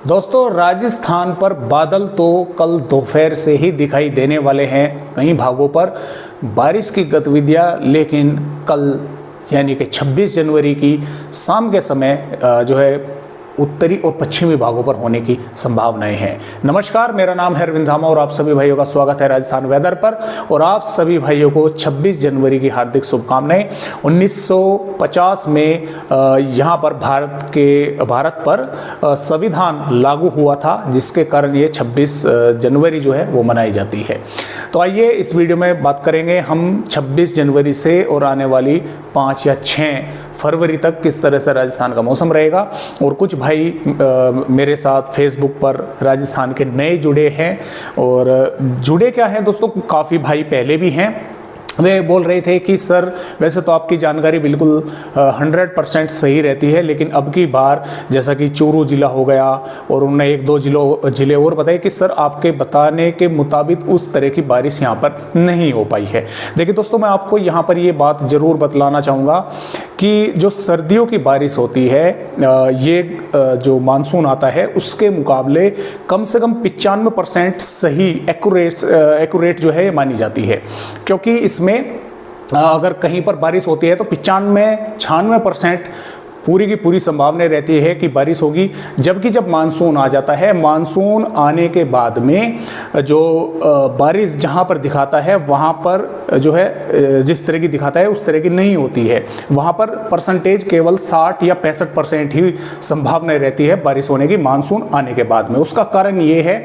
दोस्तों, राजस्थान पर बादल तो कल दोपहर से ही दिखाई देने वाले हैं। कई भागों पर बारिश की गतिविधियां, लेकिन कल यानी कि 26 जनवरी की शाम के समय जो है उत्तरी और पश्चिमी भागों पर होने की संभावनाएं हैं। नमस्कार, मेरा नाम है अरविंद धामा और आप सभी भाइयों का स्वागत है राजस्थान वेदर पर। और आप सभी भाइयों को 26 जनवरी की हार्दिक शुभकामनाएं। 1950 में यहाँ पर भारत पर संविधान लागू हुआ था, जिसके कारण ये 26 जनवरी जो है वो मनाई जाती है। तो आइए इस वीडियो में बात करेंगे हम 26 जनवरी से और आने वाली 5 या 6 फरवरी तक किस तरह से राजस्थान का मौसम रहेगा। और कुछ भाई मेरे साथ फेसबुक पर राजस्थान के नए जुड़े हैं। और जुड़े क्या हैं दोस्तों, काफ़ी भाई पहले भी हैं। वे बोल रहे थे कि सर, वैसे तो आपकी जानकारी बिल्कुल 100% सही रहती है, लेकिन अब की बार जैसा कि चूरू जिला हो गया और उन्होंने 1-2 जिले और बताए कि सर आपके बताने के मुताबिक उस तरह की बारिश यहाँ पर नहीं हो पाई है। देखिए दोस्तों, मैं आपको यहाँ पर ये बात ज़रूर बतलाना चाहूँगा कि जो सर्दियों की बारिश होती है, ये जो मानसून आता है उसके मुकाबले कम से कम 95% सही एक्यूरेट जो है मानी जाती है। क्योंकि इसमें अगर कहीं पर बारिश होती है तो 95-96% पूरी की पूरी संभावना रहती है कि बारिश होगी। जबकि जब मानसून आ जाता है, मानसून आने के बाद में जो बारिश जहाँ पर दिखाता है वहाँ पर जो है जिस तरह की दिखाता है उस तरह की नहीं होती है। वहाँ पर परसेंटेज केवल 60 या 65% ही संभावना रहती है बारिश होने की मानसून आने के बाद में। उसका कारण ये है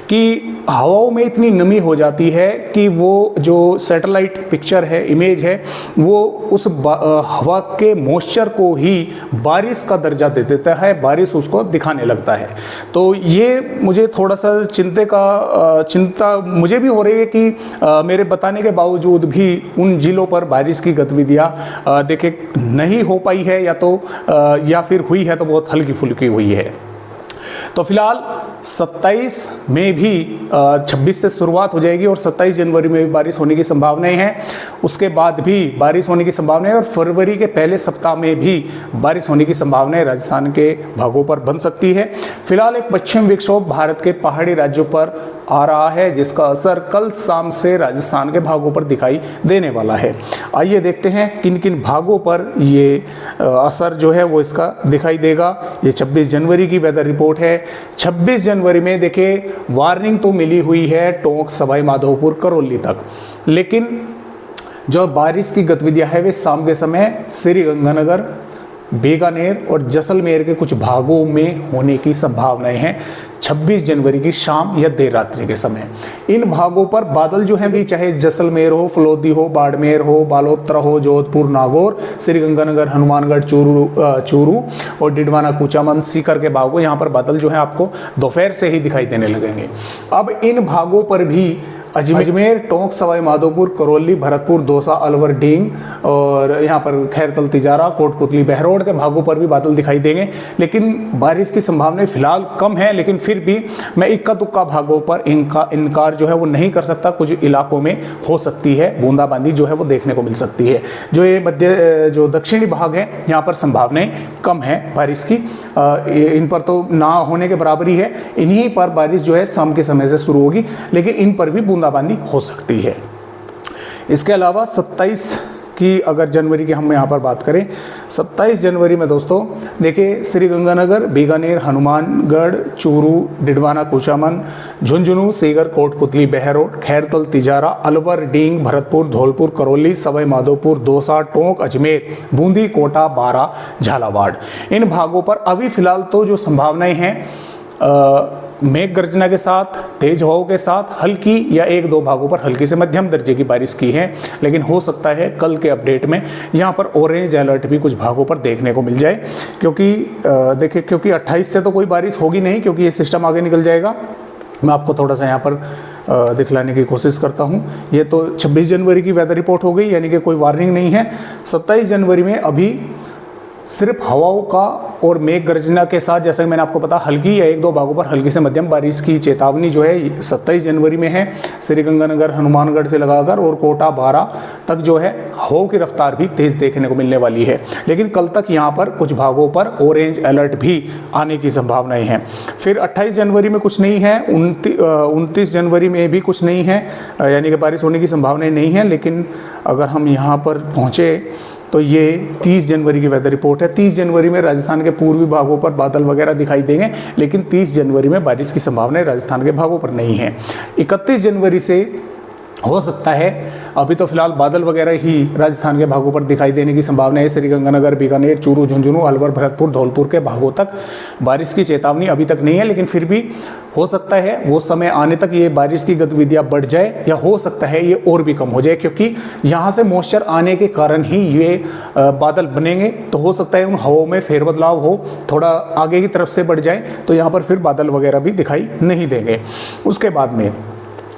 कि हवाओं में इतनी नमी हो जाती है कि वो जो सैटेलाइट पिक्चर है, इमेज है, वो उस हवा के मॉइस्चर को ही बारिश का दर्जा दे देता है, बारिश उसको दिखाने लगता है। तो ये मुझे थोड़ा सा चिंता मुझे भी हो रही है कि मेरे बताने के बावजूद भी उन जिलों पर बारिश की गतिविधियाँ देखे नहीं हो पाई है, या फिर हुई है तो बहुत हल्की फुल्की हुई है। तो फिलहाल 27 में भी 26 से शुरुआत हो जाएगी और 27 जनवरी में भी बारिश होने की संभावनाएं हैं। उसके बाद भी बारिश होने की संभावना है और फरवरी के पहले सप्ताह में भी बारिश होने की संभावनाएं राजस्थान के भागों पर बन सकती है। फिलहाल एक पश्चिम विक्षोभ भारत के पहाड़ी राज्यों पर आ रहा है, जिसका असर कल शाम से राजस्थान के भागों पर दिखाई देने वाला है। आइए देखते हैं किन किन भागों पर ये असर जो है वो इसका दिखाई देगा। ये 26 जनवरी की वेदर रिपोर्ट है। 26 जनवरी में देखिए वार्निंग तो मिली हुई है टोंक, सवाई माधोपुर, करौली तक, लेकिन जो बारिश की गतिविधियां है वे शाम के समय श्रीगंगानगर, बीकानेर और जैसलमेर के कुछ भागों में होने की संभावनाएं हैं 26 जनवरी की शाम या देर रात्रि के समय। इन भागों पर बादल जो हैं भी, चाहे जैसलमेर हो, फलोदी हो, बाड़मेर हो, बालोतरा हो, जोधपुर, नागौर, श्रीगंगानगर, हनुमानगढ़, चूरू और डिडवाना, कुचामन, सीकर के भागों, यहाँ पर बादल जो है आपको दोपहर से ही दिखाई देने लगेंगे। अब इन भागों पर भी अजमेर, टोंक, सवाई माधोपुर, करौली, भरतपुर, दौसा, अलवर, डींग और यहाँ पर खैरतल, तिजारा, कोटपुतली, बहरोड के भागों पर भी बादल दिखाई देंगे। लेकिन बारिश की संभावना फिलहाल कम है, लेकिन फिर भी मैं इक्का दुक्का भागों पर इनकार जो है वो नहीं कर सकता। कुछ इलाकों में हो सकती है बूंदाबांदी जो है वो देखने को मिल सकती है। जो ये जो दक्षिणी भाग है यहाँ पर संभावनाएं कम है बारिश की, इन पर तो ना होने के बराबर ही है। इन्हीं पर बारिश जो है शाम के समय से शुरू होगी, लेकिन इन पर भी बूंदाबांदी हो सकती है। इसके अलावा 27 की अगर जनवरी की हम यहाँ पर बात करें, 27 जनवरी में दोस्तों देखिए श्रीगंगानगर, बीकानेर, हनुमानगढ़, चूरू, डिडवाना, कुचामन, झुंझुनू, सीकर, कोटपुतली, बहरोड, खैरतल, तिजारा, अलवर, डींग, भरतपुर, धौलपुर, करौली, सवाई माधोपुर, दौसा, टोंक, अजमेर, बूंदी, कोटा, बारा, झालावाड़, इन भागों पर अभी फिलहाल तो जो संभावनाएं हैं मेघ गर्जना के साथ, तेज हवाओं के साथ हल्की या 1-2 भागों पर हल्की से मध्यम दर्जे की बारिश की है। लेकिन हो सकता है कल के अपडेट में यहाँ पर ऑरेंज अलर्ट भी कुछ भागों पर देखने को मिल जाए, क्योंकि देखिए 28 से तो कोई बारिश होगी नहीं, क्योंकि ये सिस्टम आगे निकल जाएगा। मैं आपको थोड़ा सा यहाँ पर दिखलाने की कोशिश करता हूँ। ये तो 26 जनवरी की वेदर रिपोर्ट हो गई, यानी कि कोई वार्निंग नहीं है। 27 जनवरी में अभी सिर्फ हवाओं का और मेघ गर्जना के साथ, जैसे मैंने आपको पता, हल्की या एक दो भागों पर हल्की से मध्यम बारिश की चेतावनी जो है 27 जनवरी में है। श्रीगंगानगर, हनुमानगढ़ से लगाकर और कोटा, बारा तक जो है हवाओं की रफ्तार भी तेज देखने को मिलने वाली है। लेकिन कल तक यहाँ पर कुछ भागों पर ऑरेंज अलर्ट भी आने की संभावनाएं हैं। फिर 28 जनवरी में कुछ नहीं है, 29 जनवरी में भी कुछ नहीं है, यानी कि बारिश होने की संभावनाएं नहीं है। लेकिन अगर हम यहाँ पर पहुँचे तो ये 30 जनवरी की वेदर रिपोर्ट है। 30 जनवरी में राजस्थान के पूर्वी भागों पर बादल वगैरह दिखाई देंगे, लेकिन 30 जनवरी में बारिश की संभावना राजस्थान के भागों पर नहीं है। 31 जनवरी से हो सकता है, अभी तो फिलहाल बादल वगैरह ही राजस्थान के भागों पर दिखाई देने की संभावना है। श्रीगंगानगर, बीकानेर, चूरू, झुंझुनू, अलवर, भरतपुर, धौलपुर के भागों तक बारिश की चेतावनी अभी तक नहीं है, लेकिन फिर भी हो सकता है वो समय आने तक ये बारिश की गतिविधियां बढ़ जाए, या हो सकता है ये और भी कम हो जाए, क्योंकि यहाँ से मॉइस्चर आने के कारण ही ये बादल बनेंगे। तो हो सकता है उन हवाओं में फेरबदलाव हो, थोड़ा आगे की तरफ से बढ़ जाए, तो यहाँ पर फिर बादल वगैरह भी दिखाई नहीं देंगे। उसके बाद में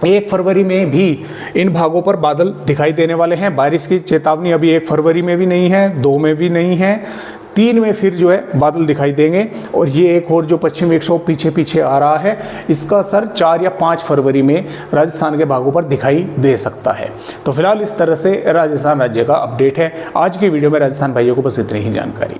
1 फरवरी में भी इन भागों पर बादल दिखाई देने वाले हैं। बारिश की चेतावनी अभी 1 फरवरी में भी नहीं है, 2 में भी नहीं है, 3 में फिर जो है बादल दिखाई देंगे। और ये एक और जो पश्चिमी विक्षोभ पीछे पीछे आ रहा है, इसका असर 4 या 5 फरवरी में राजस्थान के भागों पर दिखाई दे सकता है। तो फिलहाल इस तरह से राजस्थान राज्य का अपडेट है। आज की वीडियो में राजस्थान भाइयों को बस इतनी ही जानकारी।